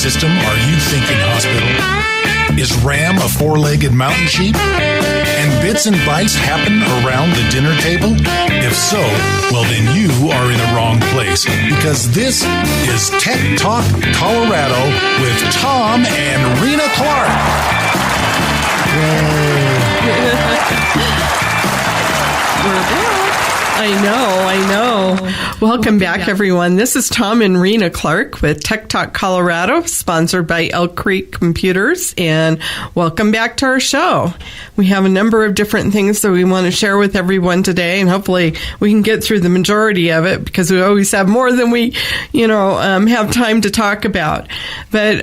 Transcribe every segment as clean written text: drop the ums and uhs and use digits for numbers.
system are you thinking hospital? Is RAM a four-legged mountain sheep? And bits and bytes happen around the dinner table? If so, well then you are in the wrong place, because this is Tech Talk Colorado with Tom and Rena Clark. We're back. I know. Welcome back, everyone. This is Tom and Rena Clark with Tech Talk Colorado, sponsored by Elk Creek Computers, and welcome back to our show. We have a number of different things that we want to share with everyone today, and hopefully we can get through the majority of it, because we always have more than we, have time to talk about. But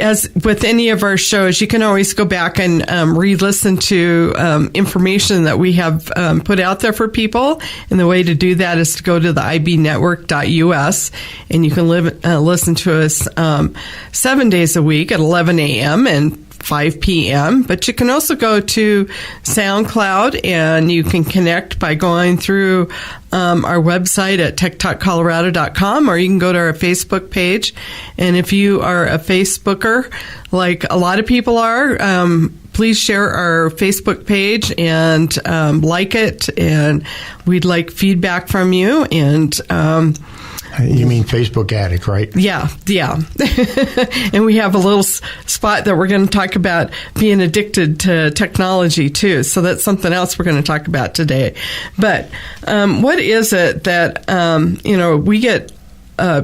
as with any of our shows, you can always go back and re-listen to information that we have put out there for people. And the way to do that is to go to the ibnetwork.us, and you can listen to us 7 days a week at 11 a.m. and 5 p.m. But you can also go to SoundCloud, and you can connect by going through our website at techtalkcolorado.com, or you can go to our Facebook page. And if you are a Facebooker, like a lot of people are, please share our Facebook page and like it, and we'd like feedback from you. And you mean Facebook Addict, right? Yeah. And we have a little spot that we're going to talk about being addicted to technology, too. So that's something else we're going to talk about today. But what is it that, we get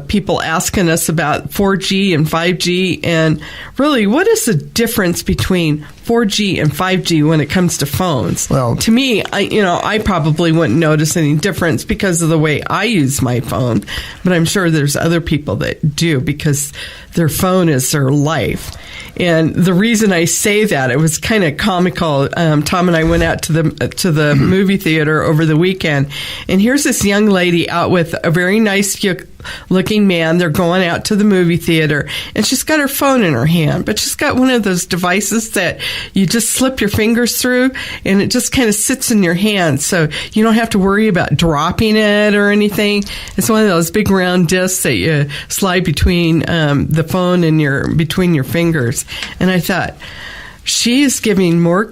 people asking us about 4G and 5G, and really, what is the difference between 4G and 5G when it comes to phones? Well, to me, I probably wouldn't notice any difference because of the way I use my phone, but I'm sure there's other people that do, because their phone is their life. And the reason I say that, it was kind of comical. Tom and I went out to the movie theater over the weekend, and here's this young lady out with a very nice looking man. They're going out to the movie theater, and she's got her phone in her hand, but she's got one of those devices that you just slip your fingers through, and it just kind of sits in your hand, so you don't have to worry about dropping it or anything. It's one of those big round discs that you slide between the phone and between your fingers. And I thought, she is giving more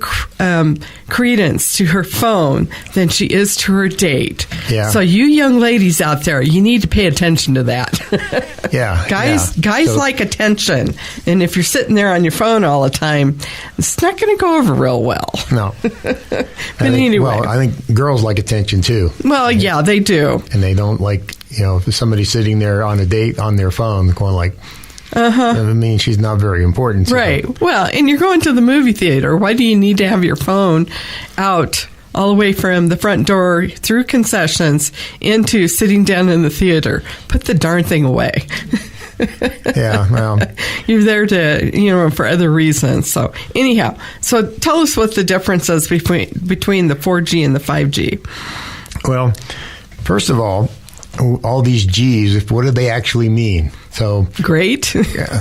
credence to her phone than she is to her date. Yeah. So you young ladies out there, you need to pay attention to that. Yeah. Guys like attention. And if you're sitting there on your phone all the time, it's not going to go over real well. No. But anyway. Well, I think girls like attention too. Well, yeah, they do. And they don't like, if somebody's sitting there on a date on their phone going like, I mean, she's not very important. Right. Well, and you're going to the movie theater. Why do you need to have your phone out all the way from the front door through concessions into sitting down in the theater? Put the darn thing away. Yeah, well. You're there to, for other reasons. So anyhow, so tell us what the difference is between the 4G and the 5G. Well, first of all these G's, what do they actually mean? So great.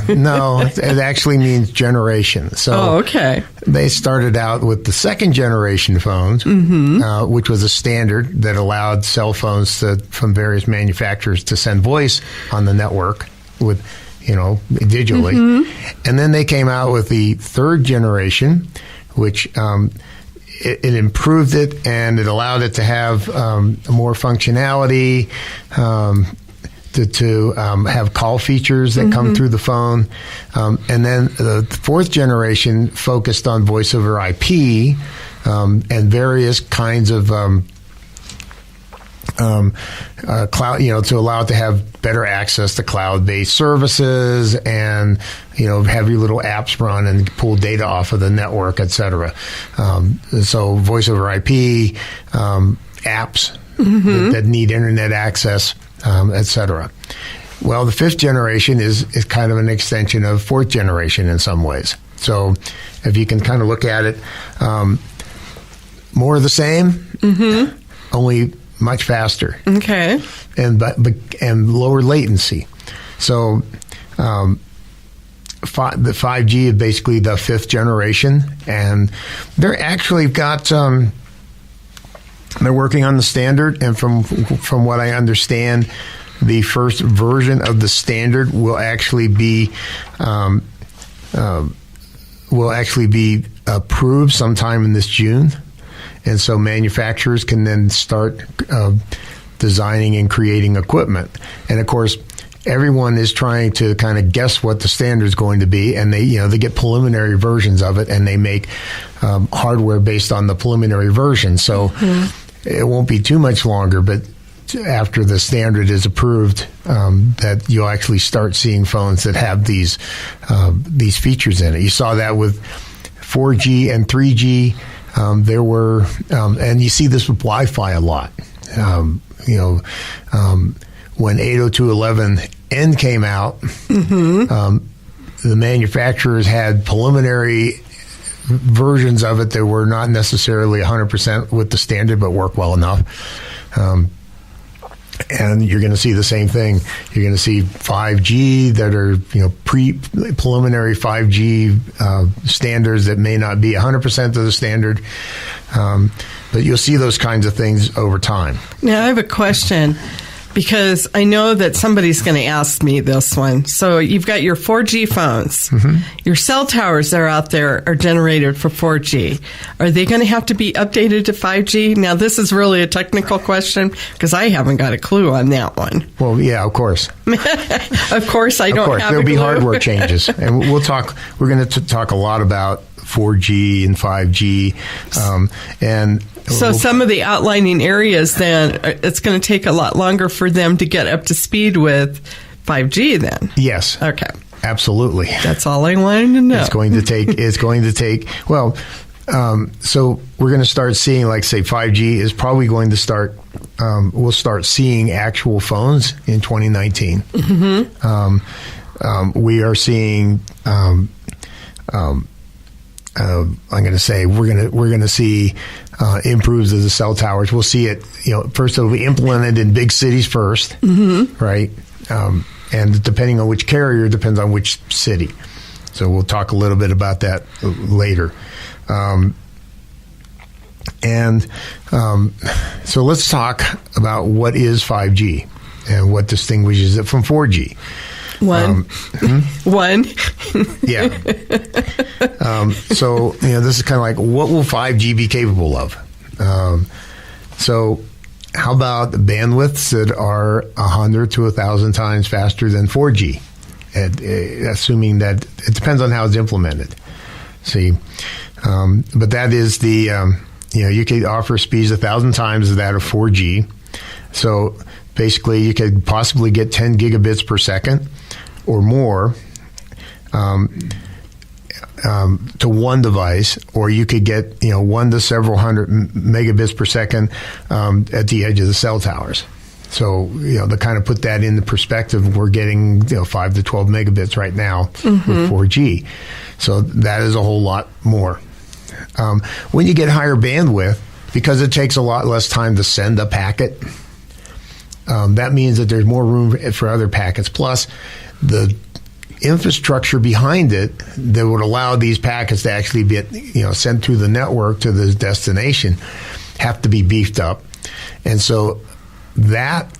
No, it actually means generation. So okay. They started out with the second generation phones, which was a standard that allowed cell phones from various manufacturers to send voice on the network with, digitally. And then they came out with the third generation, which it improved it, and it allowed it to have more functionality, to have call features that come through the phone. And then the fourth generation focused on voice over IP and various kinds of cloud, to allow it to have better access to cloud-based services and, have your little apps run and pull data off of the network, et cetera. So voice over IP, apps that need internet access, et cetera. Well, the fifth generation is kind of an extension of fourth generation in some ways. So if you can kind of look at it, more of the same, only much faster. Okay. And lower latency. So the 5G is basically the fifth generation, and they're actually got they're working on the standard, and from what I understand, the first version of the standard will actually be approved sometime in this June, and so manufacturers can then start designing and creating equipment. And of course, everyone is trying to kind of guess what the standard is going to be, and they get preliminary versions of it, and they make hardware based on the preliminary version. So it won't be too much longer, but after the standard is approved, that you'll actually start seeing phones that have these features in it. You saw that with 4G and 3G. There were, and you see this with Wi-Fi a lot. When 802.11n came out, the manufacturers had preliminary versions of it that were not necessarily 100% with the standard, but work well enough. And you're going to see the same thing. You're going to see 5G that are preliminary 5G standards that may not be 100% of the standard, but you'll see those kinds of things over time. Now I have a question, because I know that somebody's going to ask me this one. So you've got your 4G phones. Your cell towers that are out there are generated for 4G. Are they going to have to be updated to 5G? Now, this is really a technical question, because I haven't got a clue on that one. Well, yeah, of course. Of course, I don't have a clue. There'll be hardware changes. And we're going to talk a lot about 4G and 5G. So some of the outlining areas, then, it's going to take a lot longer for them to get up to speed with 5G then? Yes. Okay. Absolutely. That's all I wanted to know. It's going to take, well, so we're going to start seeing, like, say, 5G is probably going to start, we'll start seeing actual phones in 2019. We are seeing, I'm going to say we're going to see improves of the cell towers. We'll see it. First it'll be implemented in big cities first, right? And depending on which carrier, depends on which city. So we'll talk a little bit about that later. So let's talk about what is 5G and what distinguishes it from 4G. One. Yeah. So, this is kind of like, what will 5G be capable of? So how about the bandwidths that are 100 to 1,000 times faster than 4G? Assuming that it depends on how it's implemented. See, but that is the, you could offer speeds 1,000 times of that of 4G. So basically you could possibly get 10 gigabits per second or more to one device, or you could get 1 to several hundred megabits per second at the edge of the cell towers. So to kind of put that into perspective, we're getting 5 to 12 megabits right now with 4G. So that is a whole lot more. When you get higher bandwidth, because it takes a lot less time to send a packet, that means that there's more room for other packets. Plus, the infrastructure behind it that would allow these packets to actually get sent through the network to the destination have to be beefed up, and so that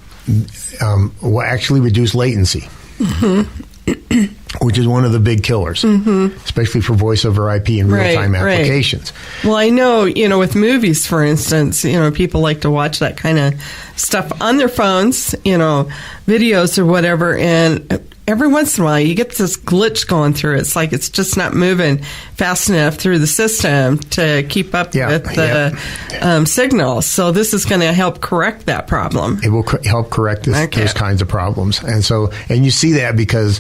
will actually reduce latency, which is one of the big killers, especially for voice over IP and real-time applications. Right. Well, I know, with movies, for instance, people like to watch that kind of stuff on their phones, videos or whatever, and every once in a while you get this glitch going through. It's like it's just not moving fast enough through the system to keep up with the signal. So this is going to help correct that problem. It will help correct those kinds of problems. And you see that because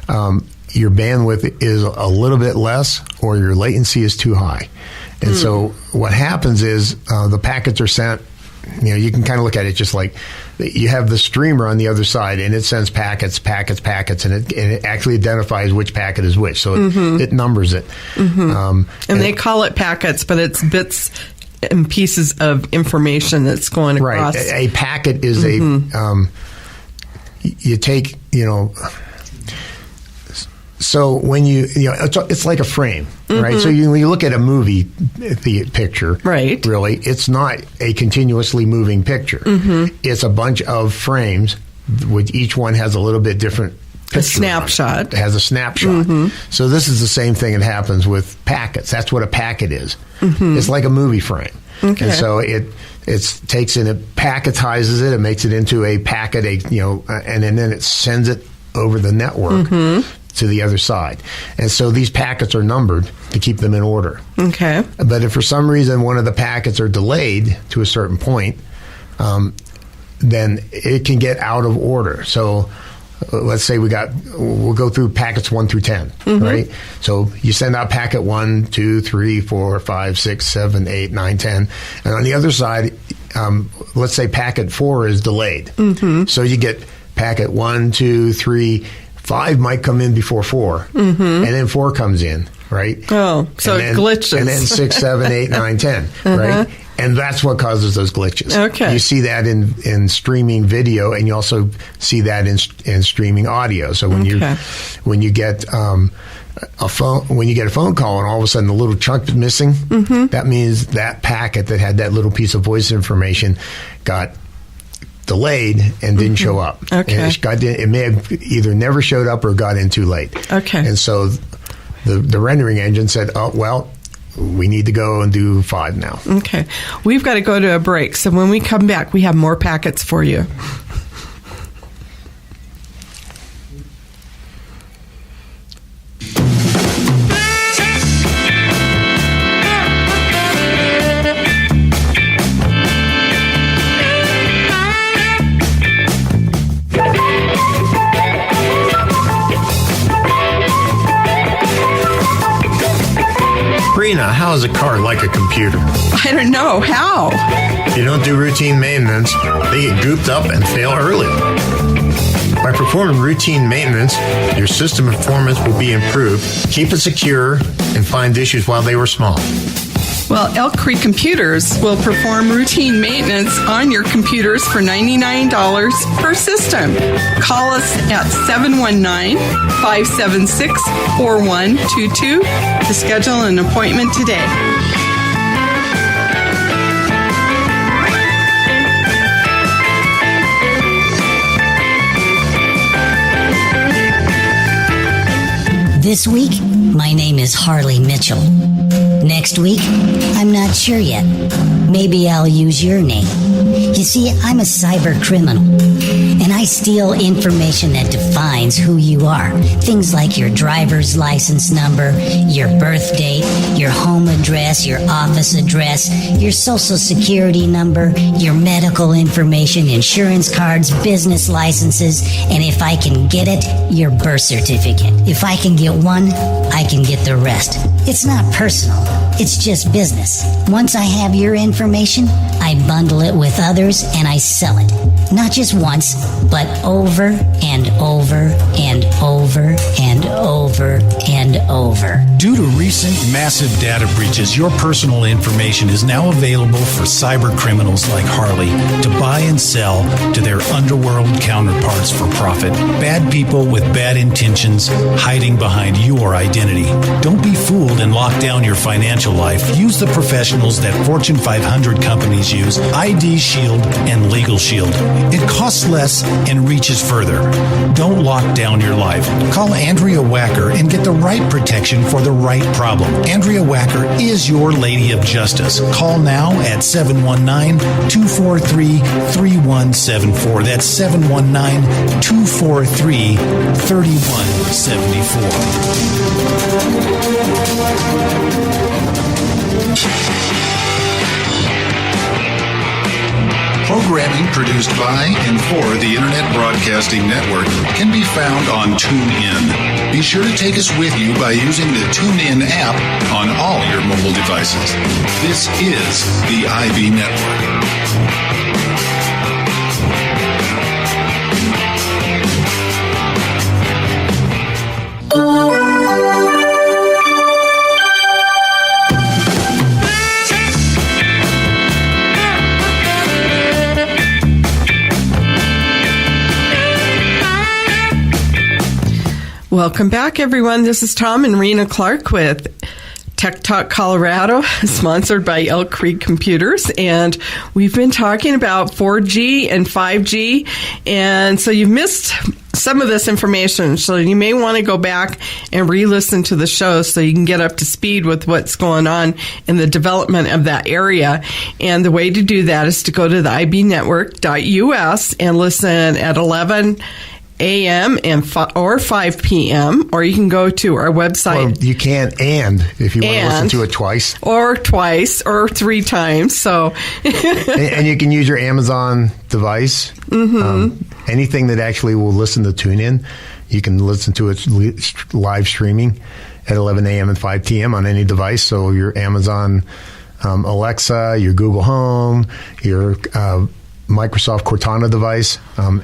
your bandwidth is a little bit less or your latency is too high. And so what happens is the packets are sent. You can kind of look at it just like you have the streamer on the other side, and it sends packets, and it actually identifies which packet is which. So it numbers it. And they call it packets, but it's bits and pieces of information that's going across. Right. A packet is you take, so when it's like a frame, right? So when you look at a movie picture, really, it's not a continuously moving picture. It's a bunch of frames each one has a little bit different picture. A snapshot. It has a snapshot. So this is the same thing that happens with packets. That's what a packet is. It's like a movie frame. Okay. And so it takes and it packetizes it. It makes it into a packet, and then it sends it over the network to the other side. And so these packets are numbered to keep them in order. Okay. But if for some reason one of the packets are delayed to a certain point, then it can get out of order. So let's say we'll go through packets 1 through 10, right? So you send out packet 1, 2, 3, 4, 5, 6, 7, 8, 9, 10. And on the other side, let's say packet 4 is delayed. So you get packet 1, 2, 3, 5 might come in before 4, and then 4 comes in, right? Oh, so it glitches. And then 6, 7, 8, 9, 10, right? And that's what causes those glitches. Okay. You see that in streaming video, and you also see that in streaming audio. So when you get a phone call and all of a sudden the little chunk is missing, that means that packet that had that little piece of voice information got delayed and didn't show up. Okay. And it may have either never showed up or got in too late. Okay. And so the rendering engine said, oh, well, we need to go and do 5 now. Okay. We've got to go to a break. So when we come back, we have more packets for you. Rena, how is a car like a computer? I don't know. How? If you don't do routine maintenance, they get gooped up and fail early. By performing routine maintenance, your system performance will be improved, keep it secure, and find issues while they were small. Well, Elk Creek Computers will perform routine maintenance on your computers for $99 per system. Call us at 719-576-4122 to schedule an appointment today. This week, my name is Harley Mitchell. Next week, I'm not sure yet. Maybe I'll use your name. You see, I'm a cyber criminal, and I steal information that defines who you are. Things like your driver's license number, your birth date, your home address, your office address, your social security number, your medical information, insurance cards, business licenses, and if I can get it, your birth certificate. If I can get one, I can get the rest. It's not personal. It's just business. Once I have your information, I bundle it with others and I sell it. Not just once, but over and over and over and over and over. Due to recent massive data breaches, your personal information is now available for cyber criminals like Harley to buy and sell to their underworld counterparts for profit. Bad people with bad intentions hiding behind your identity. Don't be fooled and lock down your financial life. Use the professionals that Fortune 500 companies use, ID Shield and Legal Shield. It costs less and reaches further. Don't lock down your life. Call Andrea Wacker and get the right protection for the right problem. Andrea Wacker is your Lady of Justice. Call now at 719-243-3174. That's 719-243-3174. Programming produced by and for the Internet Broadcasting Network can be found on TuneIn. Be sure to take us with you by using the TuneIn app on all your mobile devices. This is the IB Network. Welcome back, everyone. This is Tom and Rena Clark with Tech Talk Colorado, sponsored by Elk Creek Computers. And we've been talking about 4G and 5G. And so you've missed some of this information. So you may want to go back and re-listen to the show so you can get up to speed with what's going on in the development of that area. And the way to do that is to go to the ibnetwork.us and listen at 11 a.m. or 5 p.m., or you can go to our website. Well, you can, and if you want to listen to it twice. Or twice, or 3 times. So, and you can use your Amazon device. Mm-hmm. Anything that actually will listen to TuneIn, you can listen to it live streaming at 11 a.m. and 5 p.m. on any device. So your Amazon Alexa, your Google Home, your Microsoft Cortana device,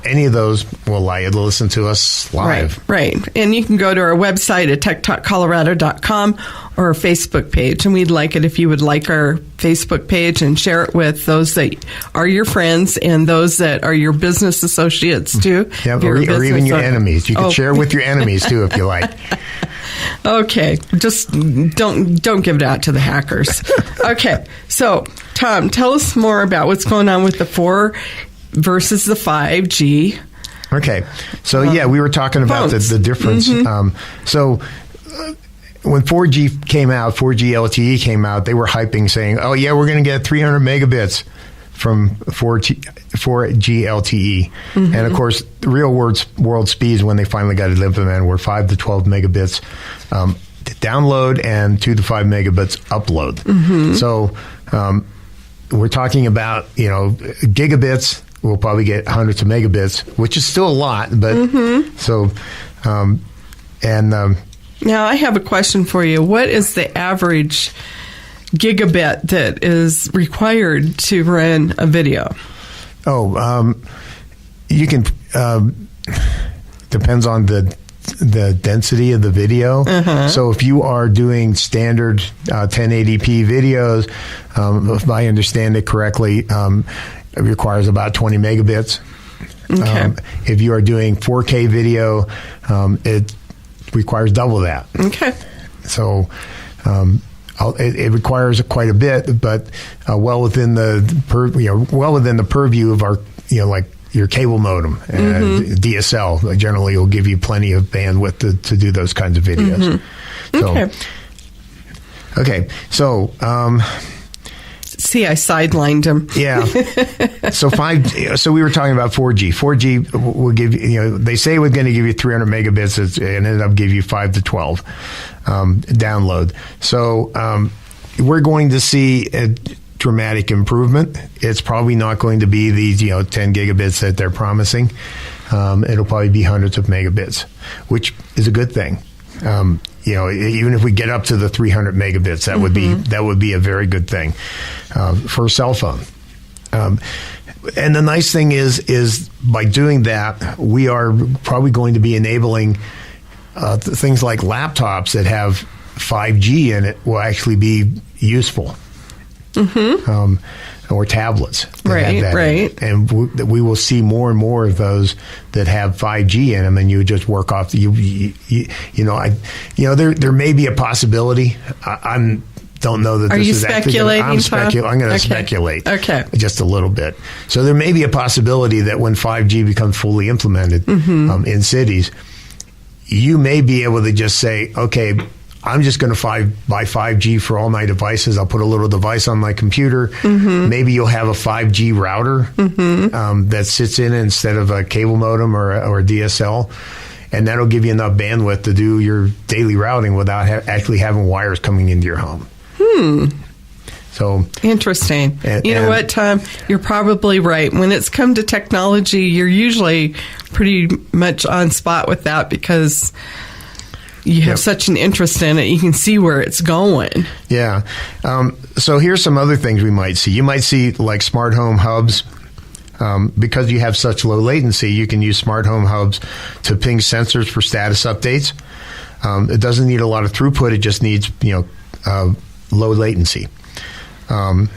any of those will allow you to listen to us live. Right. And you can go to our website at techtalkcolorado.com or our Facebook page. And we'd like it if you would like our Facebook page and share it with those that are your friends and those that are your business associates too. Yeah, or even your enemies. You can share it with your enemies too if you like. Okay, just don't give it out to the hackers. Okay, so Tom, tell us more about what's going on with the 4 versus the 5G. Okay, so we were talking about the difference. Mm-hmm. When 4G came out, 4G LTE came out, they were hyping, saying, "Oh yeah, we're going to get 300 megabits from 4G LTE." Mm-hmm. And of course, the real world speeds when they finally got it implemented were 5 to 12 megabits download and 2 to 5 megabits upload. Mm-hmm. So we're talking about, gigabits. We'll probably get hundreds of megabits, which is still a lot. But now I have a question for you. What is the average gigabit that is required to run a video? You can depends on the density of the video. Uh-huh. So if you are doing standard 1080p videos, if I understand it correctly, it requires about 20 megabits. Okay. If you are doing 4K video, it requires double that. Okay. So it requires quite a bit, but well within the purview of our, like your cable modem. Mm-hmm. DSL generally will give you plenty of bandwidth to do those kinds of videos. Mm-hmm. So see, I sidelined him. Yeah. So we were talking about 4G. 4G will give you, they say we're going to give you 300 megabits and ended up give you 5 to 12 download. So we're going to see a dramatic improvement. It's probably not going to be these 10 gigabits that they're promising. It'll probably be hundreds of megabits, which is a good thing. Even if we get up to the 300 megabits, that would be a very good thing for a cell phone. And the nice thing is by doing that, we are probably going to be enabling things like laptops that have 5G in it will actually be useful. Mm-hmm. Or tablets. Right. And we will see more and more of those that have 5G in them, and you just work off. There may be a possibility. I don't know that. Are this you is speculating? I'm going to speculate. Okay. Just a little bit. So there may be a possibility that when 5G becomes fully implemented in cities, you may be able to just say, okay, I'm just going to buy 5G for all my devices. I'll put a little device on my computer. Mm-hmm. Maybe you'll have a 5G router that sits in it instead of a cable modem or a DSL. And that'll give you enough bandwidth to do your daily routing without actually having wires coming into your home. So interesting. You know what, Tom? You're probably right. When it's come to technology, you're usually pretty much on spot with that because you have such an interest in it. You can see where it's going. Yeah. So here's some other things we might see. You might see like smart home hubs. Because you have such low latency, you can use smart home hubs to ping sensors for status updates. It doesn't need a lot of throughput. It just needs, low latency. And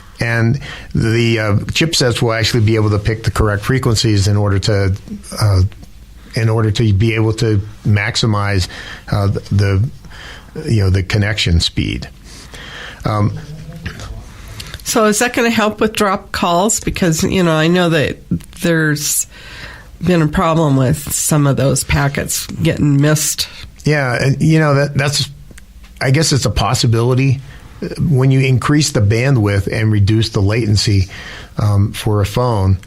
the chipsets will actually be able to pick the correct frequencies in order to be able to maximize the connection speed. So is that going to help with drop calls? Because, I know that there's been a problem with some of those packets getting missed. Yeah, and that's, I guess it's a possibility. When you increase the bandwidth and reduce the latency for a phone,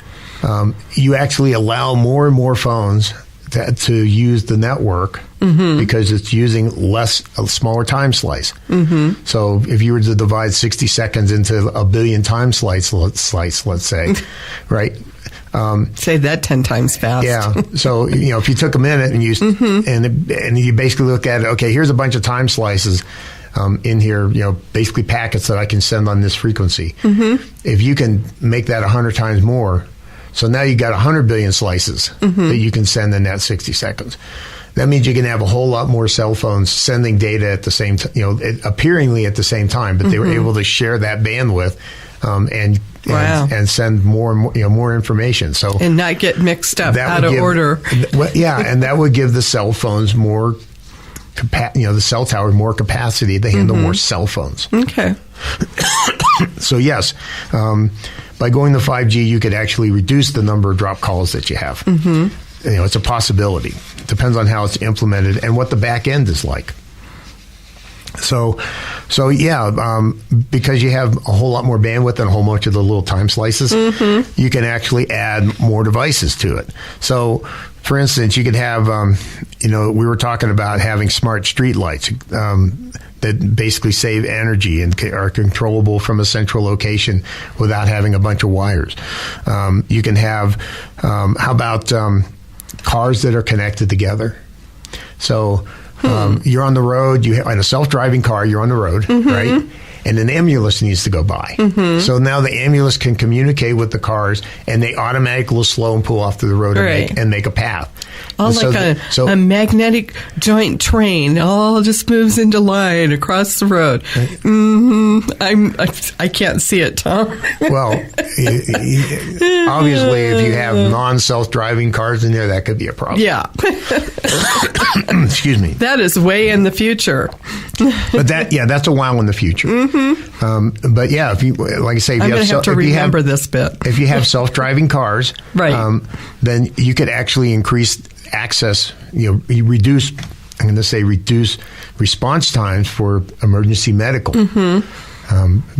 you actually allow more and more phones to use the network because it's using a smaller time slice. So if you were to divide 60 seconds into a billion time slice, let's say, right? Say that 10 times fast. Yeah. So, if you took a minute and and you basically look at it, okay, here's a bunch of time slices in here, basically packets that I can send on this frequency. If you can make that 100 times more, so now you got 100 billion slices that you can send in that 60 seconds. That means you can have a whole lot more cell phones sending data at the same time, appearingly at the same time, but they were able to share that bandwidth and send more and more, more information. So and not get mixed up out of order. And that would give the cell phones more, the cell tower more capacity to handle more cell phones. Okay. So yes, by going to 5G, you could actually reduce the number of drop calls that you have. It's a possibility. It depends on how it's implemented and what the back end is like. So yeah, because you have a whole lot more bandwidth and a whole bunch of the little time slices, you can actually add more devices to it. So, for instance, you could have, we were talking about having smart street lights that basically save energy and are controllable from a central location without having a bunch of wires. You can have, how about cars that are connected together? So you're on the road, in a self-driving car, you're on the road, right? And an ambulance needs to go by. So now the ambulance can communicate with the cars, and they automatically will slow and pull off to the road and make a path. A magnetic joint train, all just moves into line across the road. I can't see it, Tom. Well, obviously, if you have non-self-driving cars in there, that could be a problem. Yeah. Excuse me. That is way in the future. But that's a while in the future. But yeah, if you, like I say, I'm going to have to remember this bit. If you have self-driving cars, right. Then you could actually increase access. You reduce response times for emergency medical.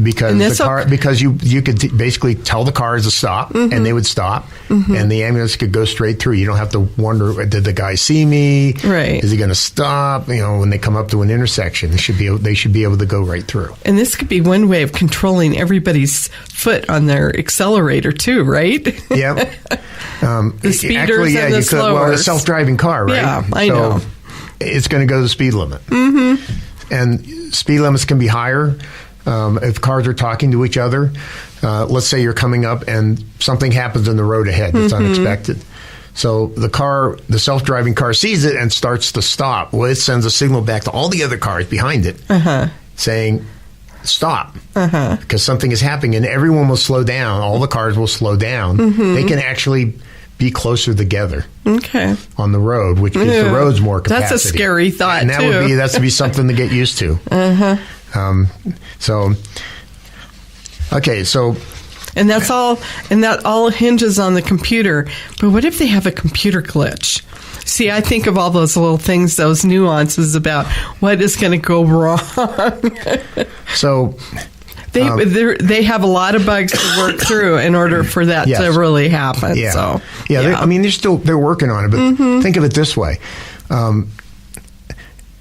Because you could basically tell the cars to stop, and they would stop, and the ambulance could go straight through. You don't have to wonder, did the guy see me? Right? Is he going to stop? When they come up to an intersection, they should be able to go right through. And this could be one way of controlling everybody's foot on their accelerator too, right? Yep. The speeders and the slowers. Well, a self-driving car, right? Yeah, I know. It's going to go the speed limit, and speed limits can be higher. If cars are talking to each other, let's say you're coming up and something happens in the road ahead that's unexpected. So the self-driving car sees it and starts to stop. Well, it sends a signal back to all the other cars behind it saying, stop, because something is happening, and everyone will slow down. All the cars will slow down. They can actually be closer together on the road, which gives the roads more capacity. That's a scary thought, and that would be something to get used to. And that all hinges on the computer. But what if they have a computer glitch? See, I think of all those little things, those nuances about what is going to go wrong. So they have a lot of bugs to work through in order for that to really happen. Yeah. So, they're working on it. But think of it this way: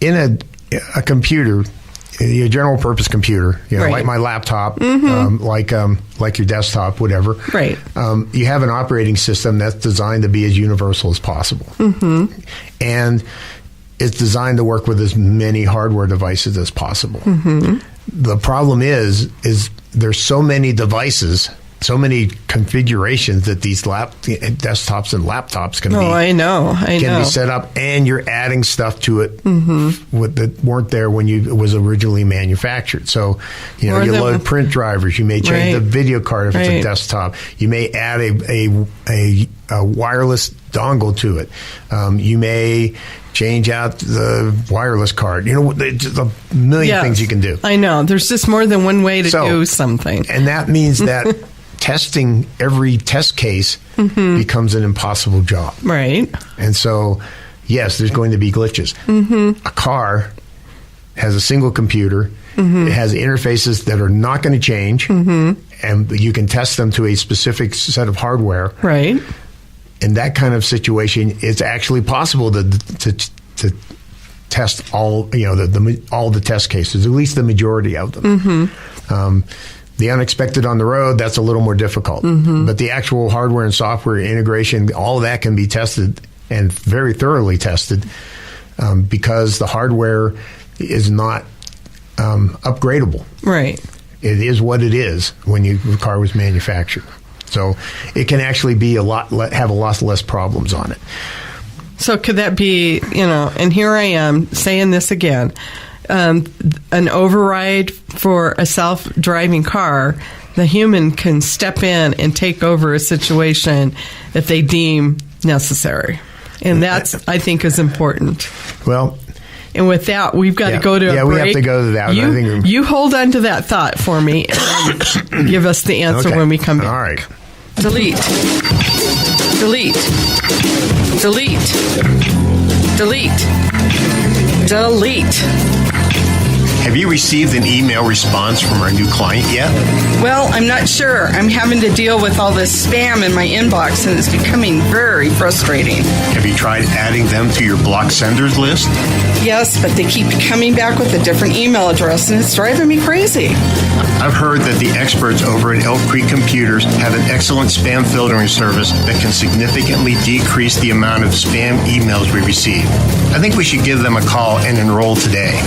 in a computer, a general purpose computer, like my laptop, like your desktop, whatever. Right. You have an operating system that's designed to be as universal as possible, and it's designed to work with as many hardware devices as possible. The problem is there's so many devices, so many configurations that these desktops and laptops can be set up, and you're adding stuff to it that weren't there when it was originally manufactured. So, you load print drivers, you may change the video card if it's a desktop, you may add a a wireless dongle to it. You may change out the wireless card. There's a million things you can do. I know. There's just more than one way to do something. And that means that testing every test case becomes an impossible job. Right. And so, yes, there's going to be glitches. A car has a single computer. It has interfaces that are not going to change. And you can test them to a specific set of hardware. Right. In that kind of situation, it's actually possible to test all all the test cases, at least the majority of them. The unexpected on the road, that's a little more difficult. But the actual hardware and software integration, all of that can be tested and very thoroughly tested because the hardware is not upgradable. Right. It is what it is when the car was manufactured. So it can actually be have a lot less problems on it. So could that be, and here I am saying this again, an override for a self-driving car, the human can step in and take over a situation if they deem necessary. And that's, I think, is important. Well, and with that, we've got to go to a break. Yeah, we have to go to that. You hold on to that thought for me and give us the answer when we come back. All right. Delete. Delete. Delete. Delete. Delete. Have you received an email response from our new client yet? Well, I'm not sure. I'm having to deal with all this spam in my inbox, and it's becoming very frustrating. Have you tried adding them to your block senders list? Yes, but they keep coming back with a different email address, and it's driving me crazy. I've heard that the experts over at Elk Creek Computers have an excellent spam filtering service that can significantly decrease the amount of spam emails we receive. I think we should give them a call and enroll today.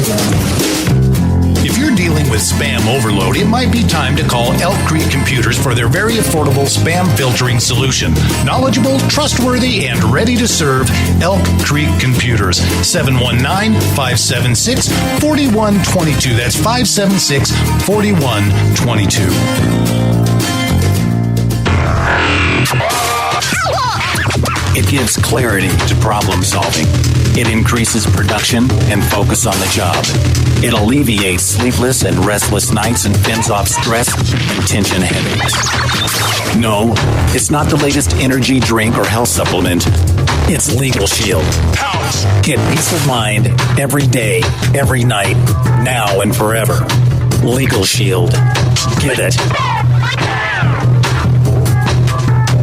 If you're dealing with spam overload, it might be time to call Elk Creek Computers for their very affordable spam filtering solution. Knowledgeable, trustworthy, and ready to serve, Elk Creek Computers. 719-576-4122. That's 576-4122. It gives clarity to problem solving. It increases production and focus on the job. It alleviates sleepless and restless nights and fends off stress and tension headaches. No, it's not the latest energy drink or health supplement. It's Legal Shield. Get peace of mind every day, every night, now and forever. Legal Shield. Get it.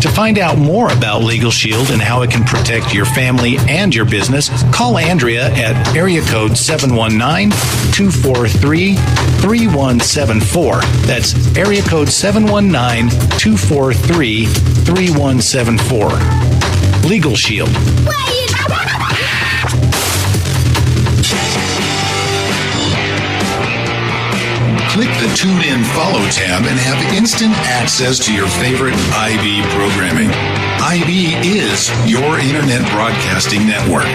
To find out more about Legal Shield and how it can protect your family and your business, call Andrea at area code 719-243-3174. That's area code 719-243-3174. Legal Shield. Click the Tune In Follow tab and have instant access to your favorite IB programming. IB is your Internet Broadcasting Network.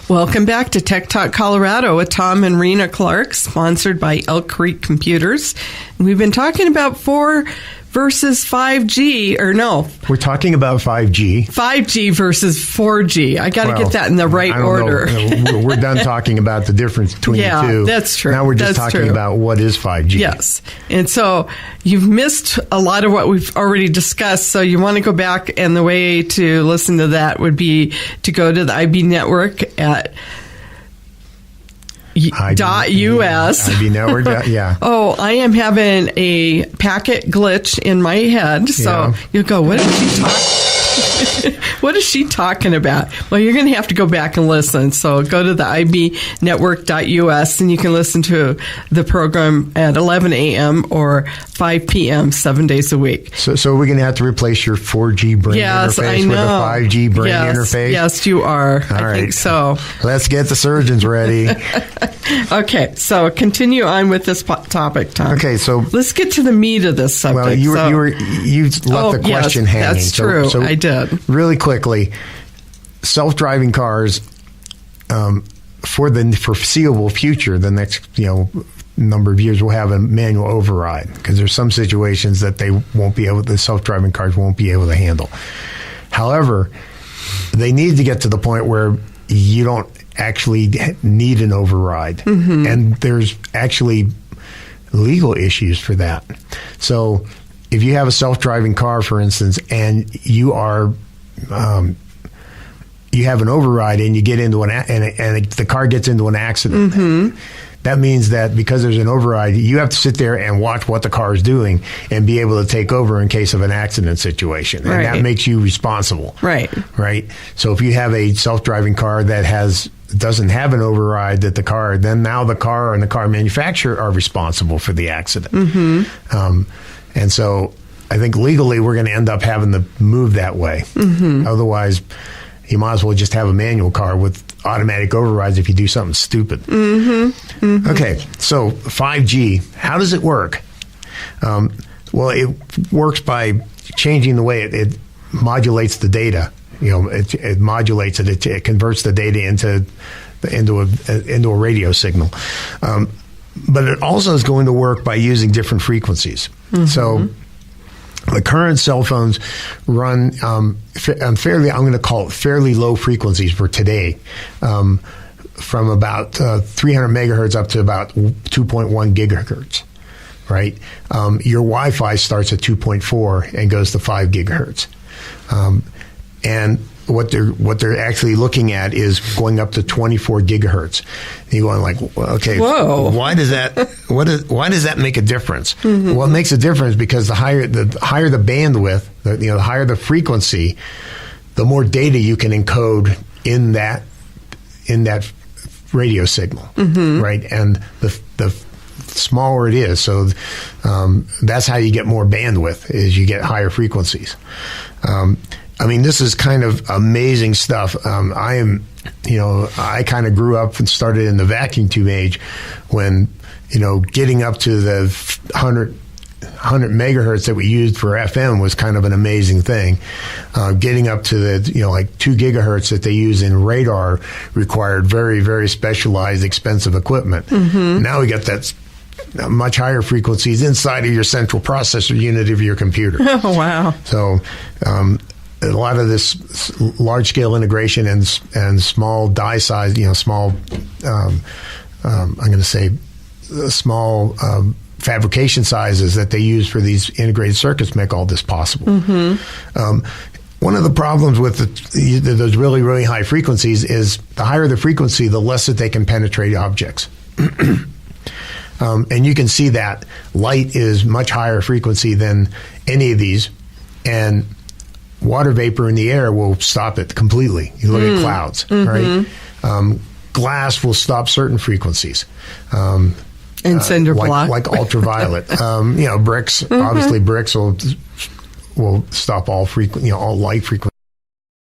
Welcome back to Tech Talk Colorado with Tom and Rena Clark, sponsored by Elk Creek Computers. We've been talking about 4 versus 5G, or no. We're talking about 5G. 5G versus 4G. I got to get that in the right order. We're done talking about the difference between the two. Yeah, that's true. Now we're just talking about what is 5G. Yes. And so you've missed a lot of what we've already discussed, so you want to go back, and the way to listen to that would be to go to the IB network at .us. IB network, yeah. Oh, I am having a packet glitch in my head. So you'll go, what did she talk? What is she talking about? Well, you're going to have to go back and listen. So go to the ibnetwork.us and you can listen to the program at 11 a.m. or 5 p.m. 7 days a week. So we're going to have to replace your 4G brain interface with a 5G brain interface? Yes, you are. I think so. Let's get the surgeons ready. Okay, so continue on with this topic, Tom. Okay, so let's get to the meat of this subject. Well, you left the question hanging. That's true. So I did. Really quickly, self-driving cars for the foreseeable future, the next number of years, will have a manual override because there's some situations that the self-driving cars won't be able to handle. However, they need to get to the point where you don't actually need an override, and there's actually legal issues for that. So if you have a self-driving car, for instance, and you are you have an override and you get into and the car gets into an accident, that means that because there's an override, you have to sit there and watch what the car is doing and be able to take over in case of an accident situation. And that makes you responsible. Right. So if you have a self-driving car that doesn't have an override, then now the car and the car manufacturer are responsible for the accident. And so I think legally we're going to end up having to move that way. Otherwise, you might as well just have a manual car with automatic overrides if you do something stupid. Okay, so 5G, how does it work? Well, it works by changing the way it modulates the data. It modulates it. It converts the data into a radio signal. But it also is going to work by using different frequencies. So the current cell phones run I'm going to call it fairly low frequencies for today, from about 300 megahertz up to about 2.1 gigahertz. Right? Your Wi-Fi starts at 2.4 and goes to 5 gigahertz. And what they're actually looking at is going up to 24 gigahertz. And you're going like, okay, whoa. Why does that make a difference? Well, it makes a difference because the higher the bandwidth, the higher the frequency, the more data you can encode in that radio signal, right? And the smaller it is, so that's how you get more bandwidth, is you get higher frequencies. I mean, this is kind of amazing stuff. I kind of grew up and started in the vacuum tube age when, getting up to the 100 megahertz that we used for FM was kind of an amazing thing. Getting up to the, like 2 gigahertz that they use in radar required very, very specialized, expensive equipment. Now we got that much higher frequencies inside of your central processor unit of your computer. Oh, wow. So, a lot of this large-scale integration and small die size, small, I'm going to say small fabrication sizes that they use for these integrated circuits make all this possible. One of the problems with those really, really high frequencies is the higher the frequency, the less that they can penetrate objects. And you can see that light is much higher frequency than any of these, and water vapor in the air will stop it completely. You look at clouds, right? Glass will stop certain frequencies. And cinder block. Like ultraviolet. Bricks, obviously bricks will stop all all light frequencies.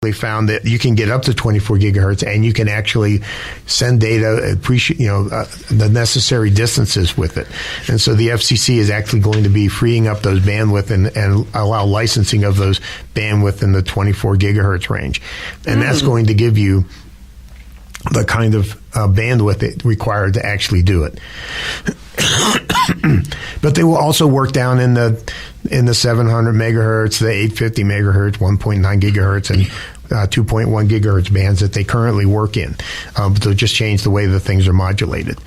They found that you can get up to 24 gigahertz and you can actually send data, the necessary distances with it. And so the FCC is actually going to be freeing up those bandwidth and allow licensing of those bandwidth in the 24 gigahertz range. And that's going to give you the kind of bandwidth required to actually do it. But they will also work down in the 700 megahertz, the 850 megahertz, 1.9 gigahertz, and 2.1 gigahertz bands that they currently work in. But they'll just change the way the things are modulated.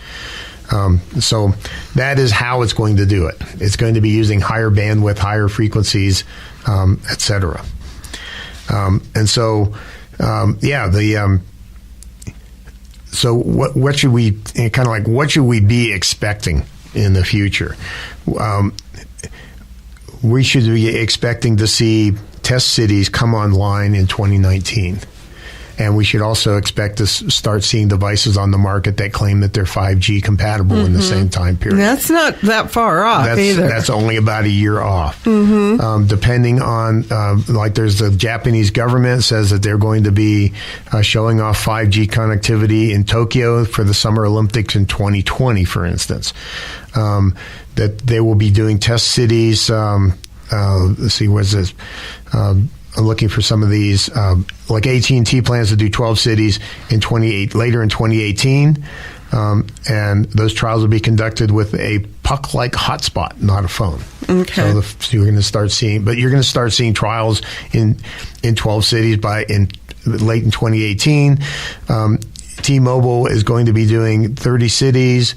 So that is how it's going to do it. It's going to be using higher bandwidth, higher frequencies, et cetera. And so, so what should we what should we be expecting in the future? We should be expecting to see test cities come online in 2019. And we should also expect to start seeing devices on the market that claim that they're 5G compatible in the same time period. That's not that far off either. That's only about a year off. Depending on, like there's the Japanese government says that they're going to be showing off 5G connectivity in Tokyo for the Summer Olympics in 2020, for instance. That they will be doing test cities. Let's see, what's this? I'm looking for some of these. Like AT&T plans to do 12 cities later in 2018. And those trials will be conducted with a puck-like hotspot, not a phone. Okay. So you're going to start seeing, but you're going to start seeing trials in 12 cities late in 2018. T-Mobile is going to be doing 30 cities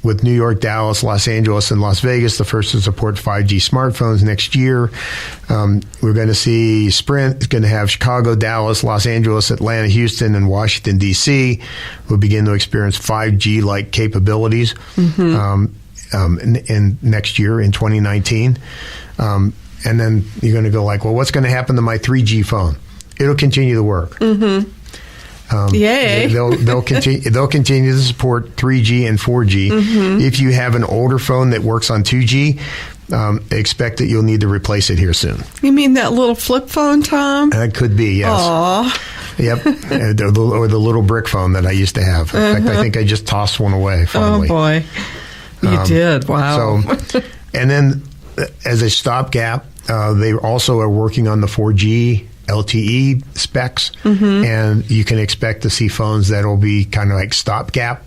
with New York, Dallas, Los Angeles, and Las Vegas, the first to support 5G smartphones next year. We're going to see Sprint is going to have Chicago, Dallas, Los Angeles, Atlanta, Houston, and Washington, D.C. We'll begin to experience 5G-like capabilities in next year in 2019. And then you're going to go like, well, what's going to happen to my 3G phone? It'll continue to work. Yay! They'll continue to support 3G and 4G. If you have an older phone that works on 2G, expect that you'll need to replace it here soon. You mean that little flip phone, Tom? That could be, yes. Aww. Yep, or the little brick phone that I used to have. In fact, I think I just tossed one away finally. Oh boy, you did! Wow. So, and then as a stopgap, they also are working on the 4G LTE specs, and you can expect to see phones that'll be kind of like stopgap,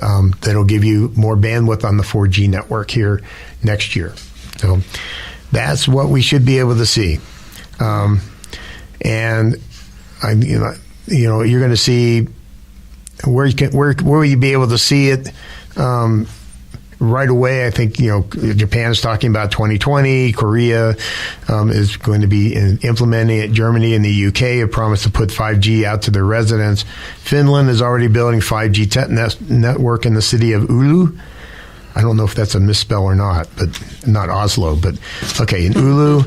that'll give you more bandwidth on the 4G network here next year. So that's what we should be able to see. And you're going to see where will you be able to see it right away. I think Japan is talking about 2020. Korea is going to be implementing it. Germany and the UK have promised to put 5G out to their residents. Finland is already building 5G network in the city of Oulu. I don't know if that's a misspell or not, but not Oslo, but okay, in Oulu,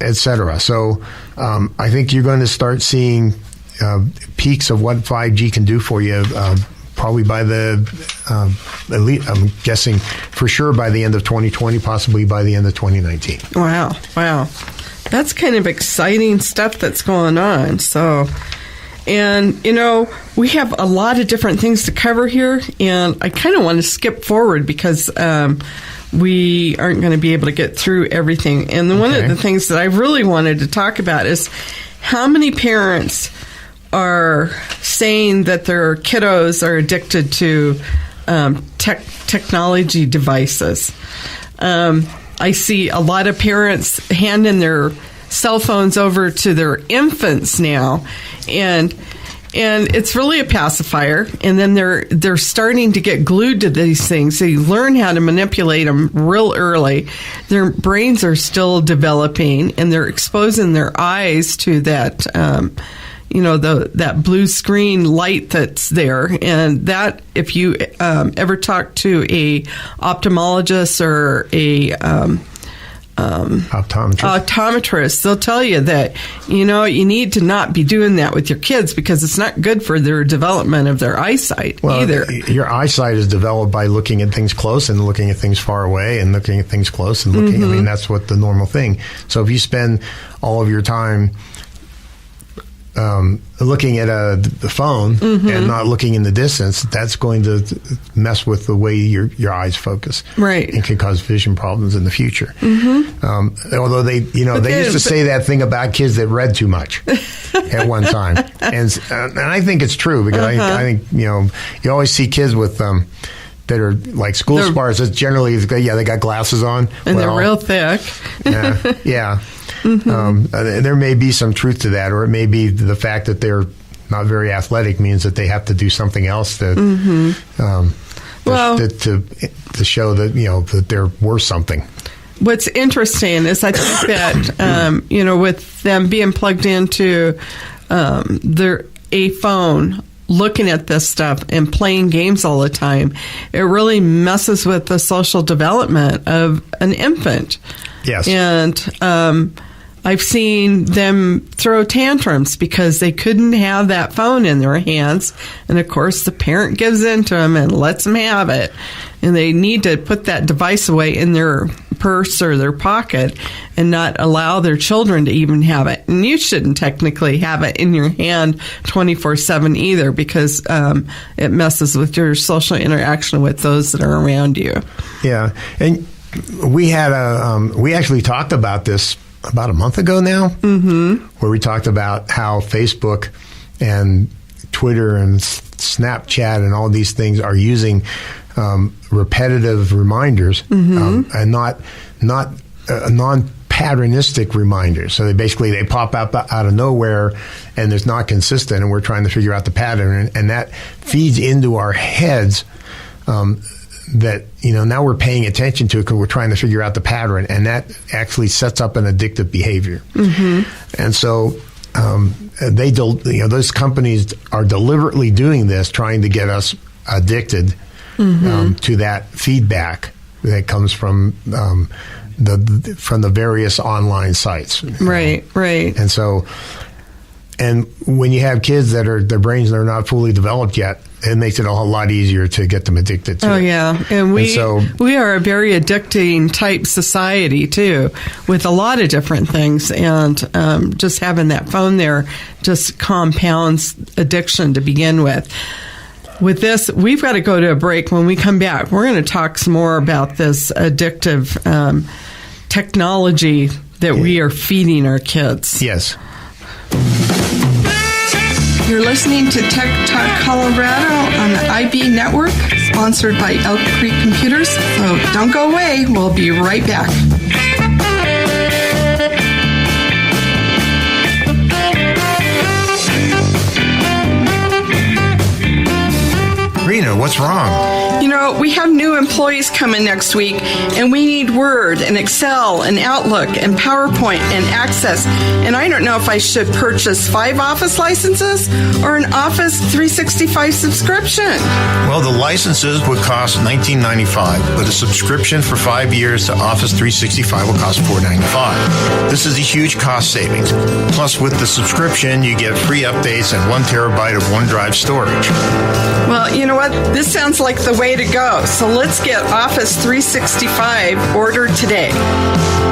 etc. So I think you're going to start seeing peaks of what 5G can do for you. Probably by I'm guessing for sure by the end of 2020, possibly by the end of 2019. Wow. That's kind of exciting stuff that's going on. So, and, we have a lot of different things to cover here, and I kind of want to skip forward because we aren't going to be able to get through everything. And one of the things that I really wanted to talk about is how many parents are saying that their kiddos are addicted to technology devices. I see a lot of parents handing their cell phones over to their infants now, and it's really a pacifier. And then they're starting to get glued to these things. They learn how to manipulate them real early. Their brains are still developing, and they're exposing their eyes to that. That blue screen light that's there, and that if you ever talk to a ophthalmologist or a optometrist, they'll tell you that you need to not be doing that with your kids because it's not good for their development of their eyesight either. Your eyesight is developed by looking at things close and looking at things far away and looking at things close and looking. I mean, that's what the normal thing. So if you spend all of your time looking at the phone and not looking in the distance, that's going to mess with the way your eyes focus, right? And can cause vision problems in the future. Although they used to say that thing about kids that read too much at one time, and I think it's true because I think you always see kids with that are like school smart. It's generally they got glasses on and they're real thick. Yeah. There may be some truth to that, or it may be the fact that they're not very athletic means that they have to do something else to show that that they're worth something. What's interesting is I think that with them being plugged into a phone, looking at this stuff and playing games all the time, it really messes with the social development of an infant. Yes. And I've seen them throw tantrums because they couldn't have that phone in their hands. And, of course, the parent gives in to them and lets them have it. And they need to put that device away in their purse or their pocket and not allow their children to even have it. And you shouldn't technically have it in your hand 24/7 either, because it messes with your social interaction with those that are around you. Yeah. And we had we actually talked about this about a month ago now, where we talked about how Facebook and Twitter and Snapchat and all these things are using repetitive reminders and not non-patternistic reminders. So they pop up out of nowhere, and it's not consistent, and we're trying to figure out the pattern, and that feeds into our heads. That, now we're paying attention to it because we're trying to figure out the pattern, and that actually sets up an addictive behavior. And so those companies are deliberately doing this, trying to get us addicted to that feedback that comes from the various online sites. Right. And so, and when you have kids their brains are not fully developed yet, it makes it a whole lot easier to get them addicted to it. Oh, yeah. And we are a very addicting type society, too, with a lot of different things. And just having that phone there just compounds addiction to begin with. With this, we've got to go to a break. When we come back, we're going to talk some more about this addictive technology that we are feeding our kids. Yes. You're listening to Tech Talk Colorado on the IB Network, sponsored by Elk Creek Computers. So don't go away. We'll be right back. Rena, what's wrong? We have new employees coming next week, and we need Word and Excel and Outlook and PowerPoint and Access. And I don't know if I should purchase 5 Office licenses or an Office 365 subscription. Well, the licenses would cost $19.95, but a subscription for 5 years to Office 365 will cost $4.95. This is a huge cost savings. Plus, with the subscription, you get free updates and 1 terabyte of OneDrive storage. Well, you know what? This sounds like the way to go. So let's get Office 365 ordered today.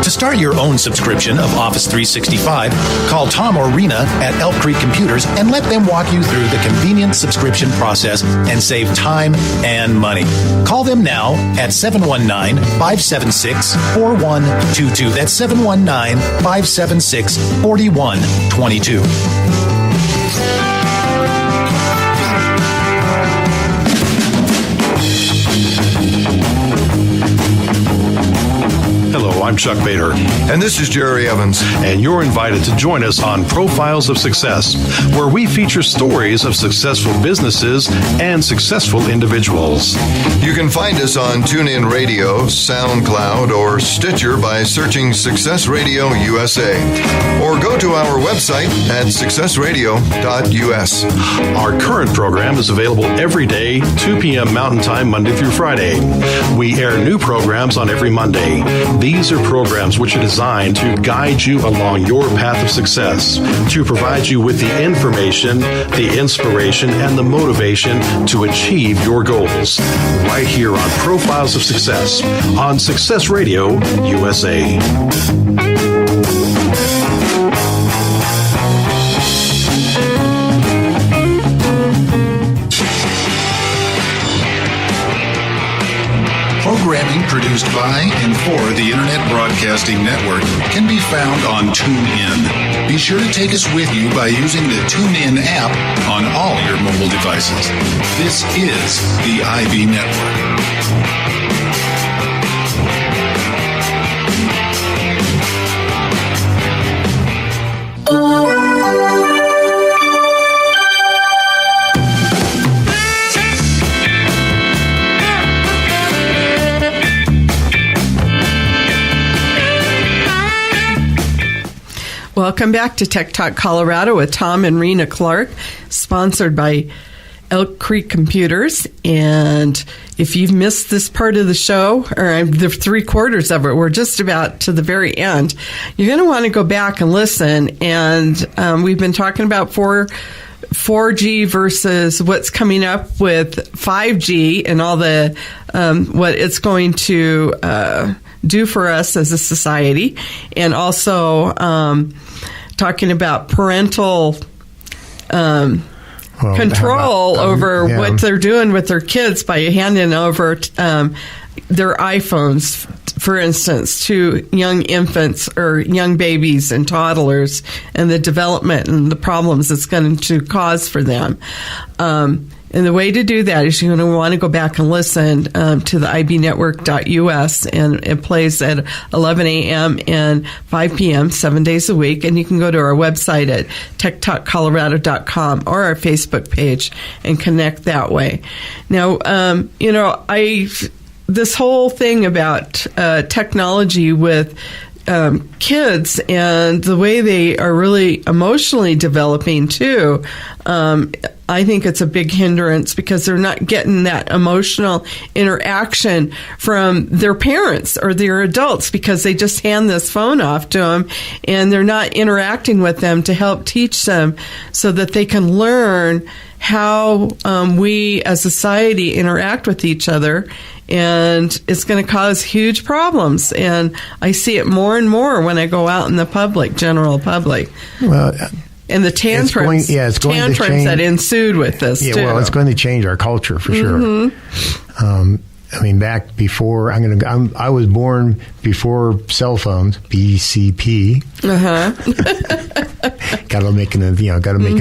To start your own subscription of Office 365, call Tom or Rena at Elk Creek Computers and let them walk you through the convenient subscription process and save time and money. Call them now at 719-576-4122. That's 719-576-4122. Hello, I'm Chuck Bader. And this is Jerry Evans. And you're invited to join us on Profiles of Success, where we feature stories of successful businesses and successful individuals. You can find us on TuneIn Radio, SoundCloud, or Stitcher by searching Success Radio USA. Or go to our website at successradio.us. Our current program is available every day, 2 p.m. Mountain Time, Monday through Friday. We air new programs on every Monday. These are programs which are designed to guide you along your path of success, to provide you with the information, the inspiration, and the motivation to achieve your goals. Right here on Profiles of Success on Success Radio USA. Programming produced by and for the Internet Broadcasting Network can be found on TuneIn. Be sure to take us with you by using the TuneIn app on all your mobile devices. This is the IB Network. Welcome back to Tech Talk Colorado with Tom and Rena Clark, sponsored by Elk Creek Computers. And if you've missed this part of the show, or the 3/4 of it, we're just about to the very end, you're going to want to go back and listen. And we've been talking about 4G versus what's coming up with 5G and all the what it's going to do for us as a society, and also talking about parental control over what they're doing with their kids by handing over their iPhones, for instance, to young infants or young babies and toddlers, and the development and the problems it's going to cause for them. And the way to do that is you're going to want to go back and listen to the ibnetwork.us, and it plays at 11 a.m. and 5 p.m. 7 days a week. And you can go to our website at techtalkcolorado.com or our Facebook page and connect that way. Now, this whole thing about technology with kids and the way they are really emotionally developing too, I think it's a big hindrance because they're not getting that emotional interaction from their parents or their adults, because they just hand this phone off to them and they're not interacting with them to help teach them so that they can learn how we as a society interact with each other. And it's going to cause huge problems. And I see it more and more when I go out in the general public. Well, and the tantrums, that ensued with this, too. Well, it's going to change our culture for sure. Back before I was born before cell phones, BCP. Got to make an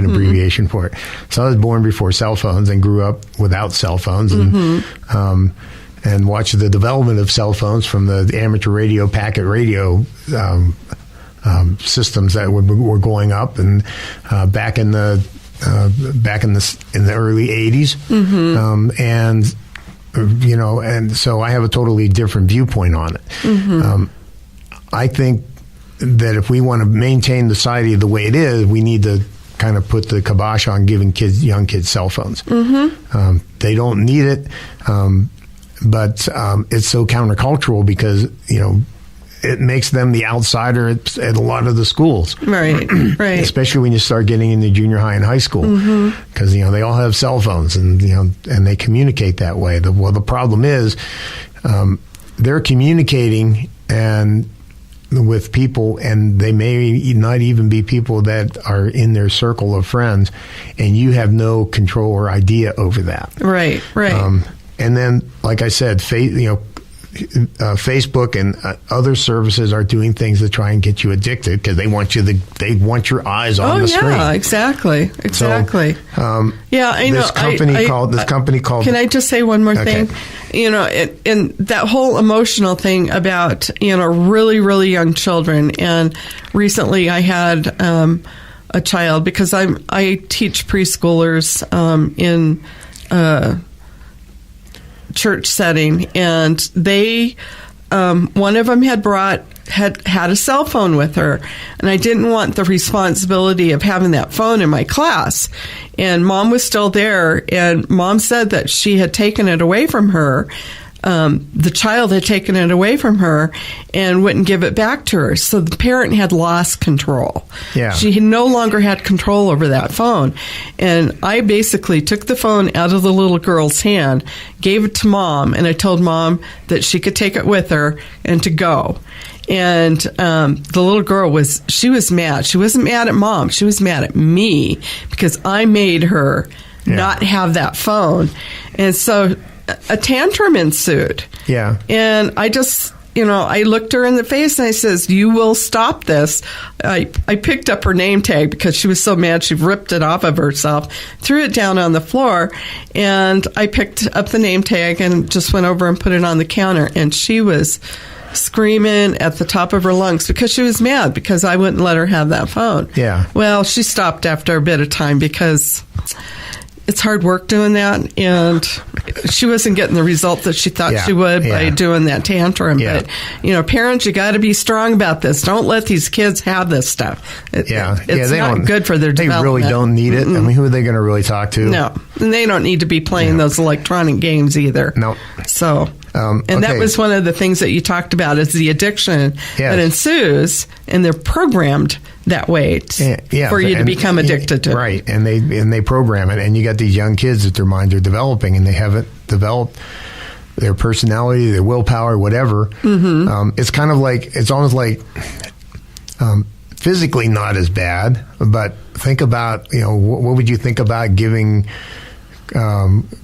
abbreviation for it. So I was born before cell phones and grew up without cell phones, and watched the development of cell phones from the amateur radio, packet radio systems that were going up, and back in the early 80s, and so I have a totally different viewpoint on it. I think that if we want to maintain the society the way it is, we need to kind of put the kibosh on giving young kids cell phones. They don't need it, but it's so countercultural because it makes them the outsider at a lot of the schools. Right. Especially when you start getting into junior high and high school, because they all have cell phones and they communicate that way. The problem is they're communicating and with people, and they may not even be people that are in their circle of friends, and you have no control or idea over that. Right. And then, like I said, Facebook and other services are doing things to try and get you addicted because they want your eyes on the screen. Yeah, exactly. So, I know. This company called. Can I just say one more thing? And that whole emotional thing about really, really young children. And recently, I had a child, because I teach preschoolers in church setting, and they one of them had a cell phone with her, and I didn't want the responsibility of having that phone in my class, and Mom was still there, and Mom said that she had taken it away from her. The child had taken it away from her and wouldn't give it back to her. So the parent had lost control. Yeah. She no longer had control over that phone. And I basically took the phone out of the little girl's hand, gave it to Mom, and I told Mom that she could take it with her and to go. And the little girl was mad. She wasn't mad at Mom. She was mad at me because I made her not have that phone. And so a tantrum ensued. Yeah. And I just, I looked her in the face and I says, "You will stop this." I picked up her name tag because she was so mad she ripped it off of herself, threw it down on the floor, and I picked up the name tag and just went over and put it on the counter. And she was screaming at the top of her lungs because she was mad because I wouldn't let her have that phone. Yeah. Well, she stopped after a bit of time because it's hard work doing that, and she wasn't getting the result that she thought she would by doing that tantrum. Yeah. But, parents, you got to be strong about this. Don't let these kids have this stuff. It's not good for their development. They really don't need it. I mean, who are they going to really talk to? No. And they don't need to be playing those electronic games either. No. So, that was one of the things that you talked about is the addiction that ensues, and they're programmed that way for you to become addicted to it. Right, and they program it, and you got these young kids that their minds are developing, and they haven't developed their personality, their willpower, whatever. It's almost like physically not as bad, but think about, what would you think about giving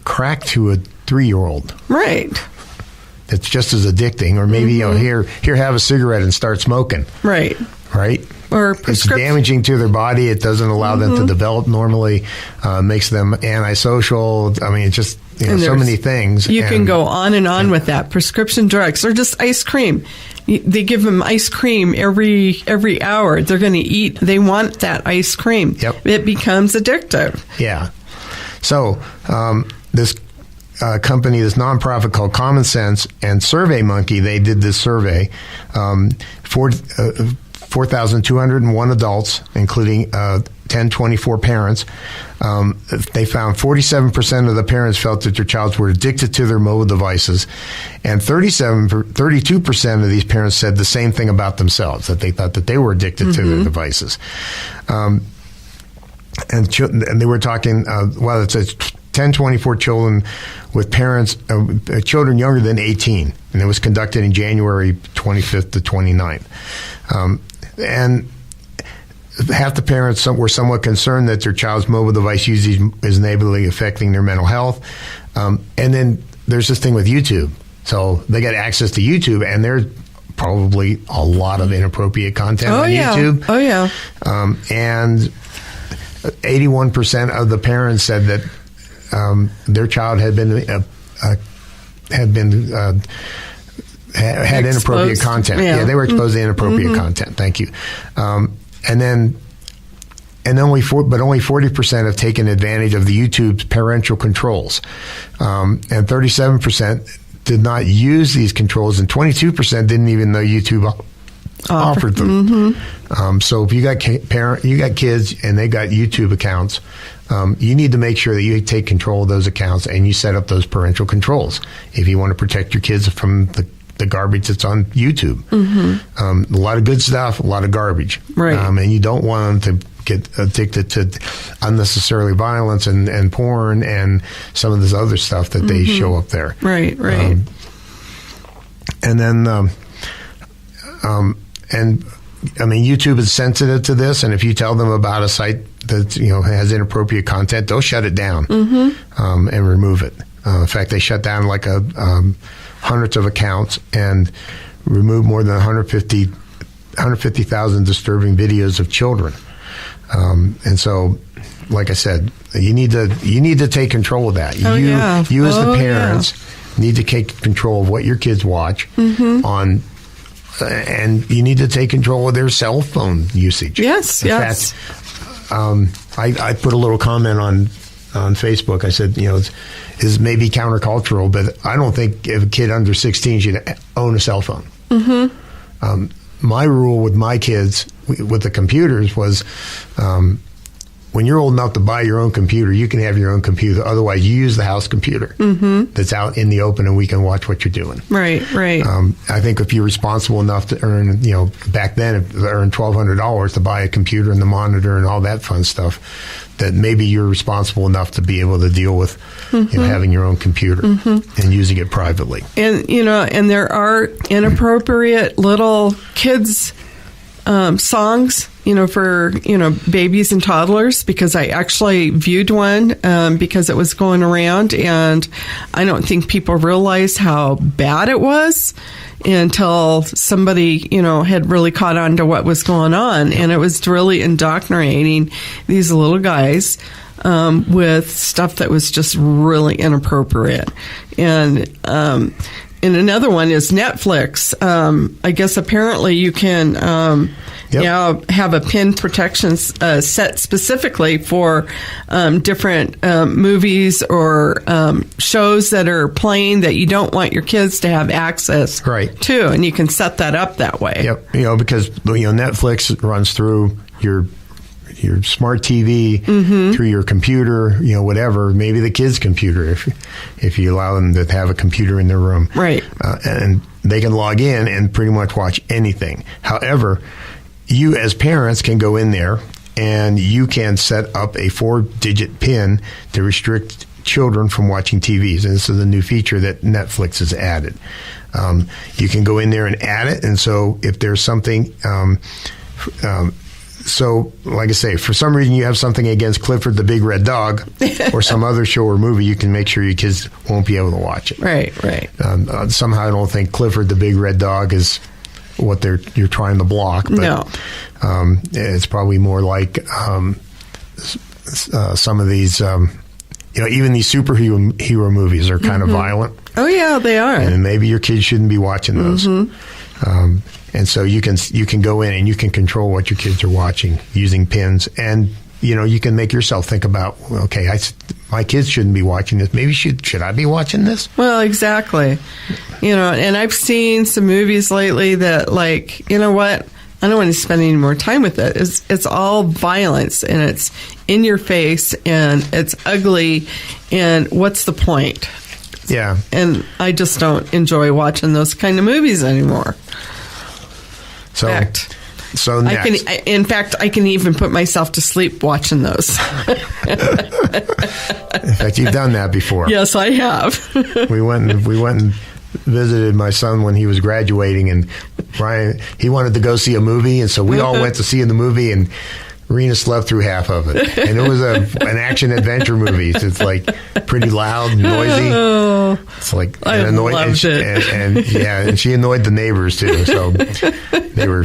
crack to a 3-year-old? Right. It's just as addicting, or maybe here have a cigarette and start smoking. Right. Or it's damaging to their body. It doesn't allow them to develop normally. Makes them antisocial. I mean, it's just so many things. You can go on and on with that. Prescription drugs or just ice cream. They give them ice cream every hour. They're going to eat. They want that ice cream. Yep. It becomes addictive. Yeah. So this company, this nonprofit called Common Sense and SurveyMonkey, they did this survey. 4,201 adults, including 1,024 parents. They found 47% of the parents felt that their childs were addicted to their mobile devices, and 32% of these parents said the same thing about themselves, that they thought that they were addicted to their devices. And they were talking, it says 1,024 children with parents, children younger than 18, and it was conducted in January 25th to 29th. And half the parents were somewhat concerned that their child's mobile device usage is negatively affecting their mental health. And then there's this thing with YouTube. So they got access to YouTube, and there's probably a lot of inappropriate content on YouTube. Oh, yeah. And 81% of the parents said that their child had inappropriate content. Yeah, they were exposed to inappropriate content. Thank you. And only 40% have taken advantage of the YouTube's parental controls, and 37% did not use these controls, and 22% didn't even know YouTube offered them. So if you got kids and they got YouTube accounts, you need to make sure that you take control of those accounts and you set up those parental controls if you want to protect your kids from the garbage that's on YouTube. A lot of good stuff, a lot of garbage. Right. And you don't want them to get addicted to unnecessarily violence and porn and some of this other stuff that they show up there. Right. And then, YouTube is sensitive to this, and if you tell them about a site that has inappropriate content, they'll shut it down and remove it. In fact, they shut down hundreds of accounts and removed more than 150,000 disturbing videos of children. And so, like I said, you need to take control of that. You as the parents need to take control of what your kids watch on. And you need to take control of their cell phone usage. Yes. fact, I put a little comment on Facebook. I said, is maybe countercultural, but I don't think if a kid under 16 should own a cell phone. My rule with my kids with the computers was, when you're old enough to buy your own computer, you can have your own computer. Otherwise, you use the house computer that's out in the open, and we can watch what you're doing. Right. I think if you're responsible enough to earn, back then, earn $1,200 to buy a computer and the monitor and all that fun stuff, that maybe you're responsible enough to be able to deal with having your own computer and using it privately. And, and there are inappropriate little kids songs, for, babies and toddlers, because I actually viewed one because it was going around, and I don't think people realized how bad it was until somebody, had really caught on to what was going on. And it was really indoctrinating these little guys with stuff that was just really inappropriate. And and another one is Netflix. I guess apparently you can have a PIN protection set specifically for different movies or shows that are playing that you don't want your kids to have access to, and you can set that up that way. Yep. Because Netflix runs through your smart TV, through your computer, whatever, maybe the kid's computer, if you allow them to have a computer in their room. Right. And they can log in and pretty much watch anything. However, you as parents can go in there and you can set up a 4-digit PIN to restrict children from watching TVs. And this is a new feature that Netflix has added. You can go in there and add it. And so if there's something... So, like I say, for some reason you have something against Clifford the Big Red Dog or some other show or movie, you can make sure your kids won't be able to watch it. Right. Somehow I don't think Clifford the Big Red Dog is what you're trying to block. But, no. It's probably more like some of these, even these superhero movies are kind of violent. Oh, yeah, they are. And maybe your kids shouldn't be watching those. And so you can go in and you can control what your kids are watching using pins, and you can make yourself think about, okay, my kids shouldn't be watching this. Maybe should I be watching this? Well, exactly. And I've seen some movies lately that, like, you know what? I don't want to spend any more time with it. It's all violence, and it's in your face, and it's ugly, and what's the point? Yeah. And I just don't enjoy watching those kind of movies anymore. So next. In fact, I can even put myself to sleep watching those. In fact, you've done that before. Yes, I have. We went and visited my son when he was graduating, and Brian, he wanted to go see a movie, and so we all went to see the movie, and Rena slept through half of it. And it was an action adventure movie. So it's like pretty loud and noisy. Oh, it's like I loved it. And she annoyed the neighbors too. So they were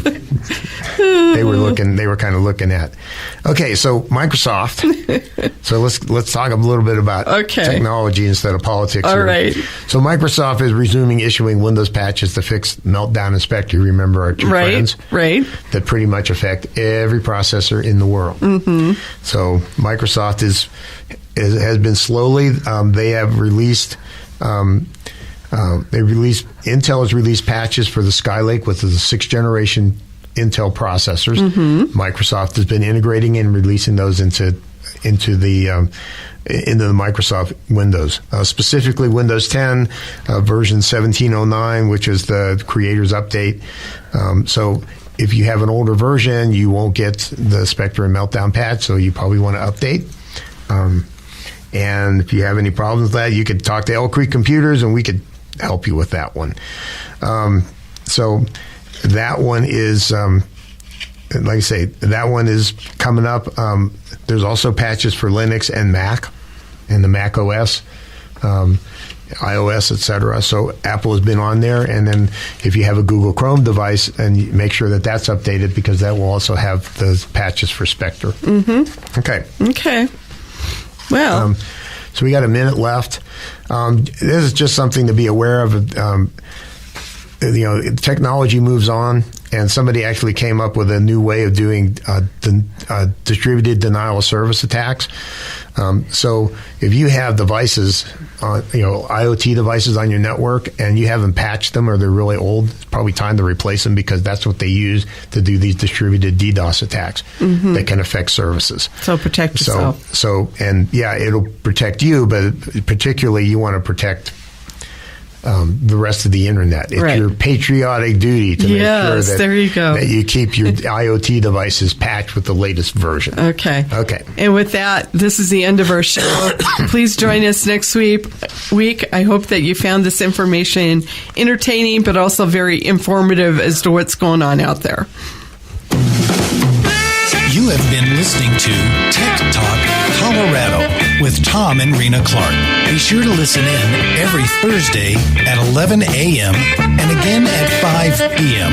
kind of looking at. Okay, so Microsoft. So let's talk a little bit about technology instead of politics. All right. So Microsoft is resuming issuing Windows patches to fix Meltdown and Spectre. Remember our two friends? Right. That pretty much affect every processor in the world. So Microsoft has been slowly. They have released. Intel has released patches for the Skylake, with the 6th generation Intel processors. Microsoft has been integrating and releasing those into the Microsoft Windows, specifically Windows 10 version 1709, which is the creator's update. So if you have an older version, you won't get the Spectre and Meltdown patch, so you probably want to update. And if you have any problems with that, you could talk to Elk Creek Computers, and we could help you with that one. So that one is, like I say, that one is coming up. There's also patches for Linux and Mac, and the Mac OS, iOS, etc. So Apple has been on there, and then if you have a Google Chrome device, and you make sure that that's updated, because that will also have the patches for Spectre. Okay. Well, so we got a minute left. This is just something to be aware of. Technology moves on, and somebody actually came up with a new way of doing distributed denial of service attacks. So if you have devices, IoT devices on your network, and you haven't patched them, or they're really old, it's probably time to replace them, because that's what they use to do these distributed DDoS attacks that can affect services. So protect yourself. It'll protect you, but particularly you want to protect the rest of the internet. It's your patriotic duty to make sure that you keep your IoT devices patched with the latest version. Okay. And with that, this is the end of our show. Please join us next week. I hope that you found this information entertaining, but also very informative as to what's going on out there. You have been listening to Tech Talk Colorado with Tom and Rena Clark. Be sure to listen in every Thursday at 11 a.m. and again at 5 p.m.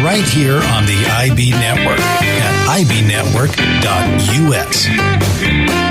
right here on the IB Network at ibnetwork.us.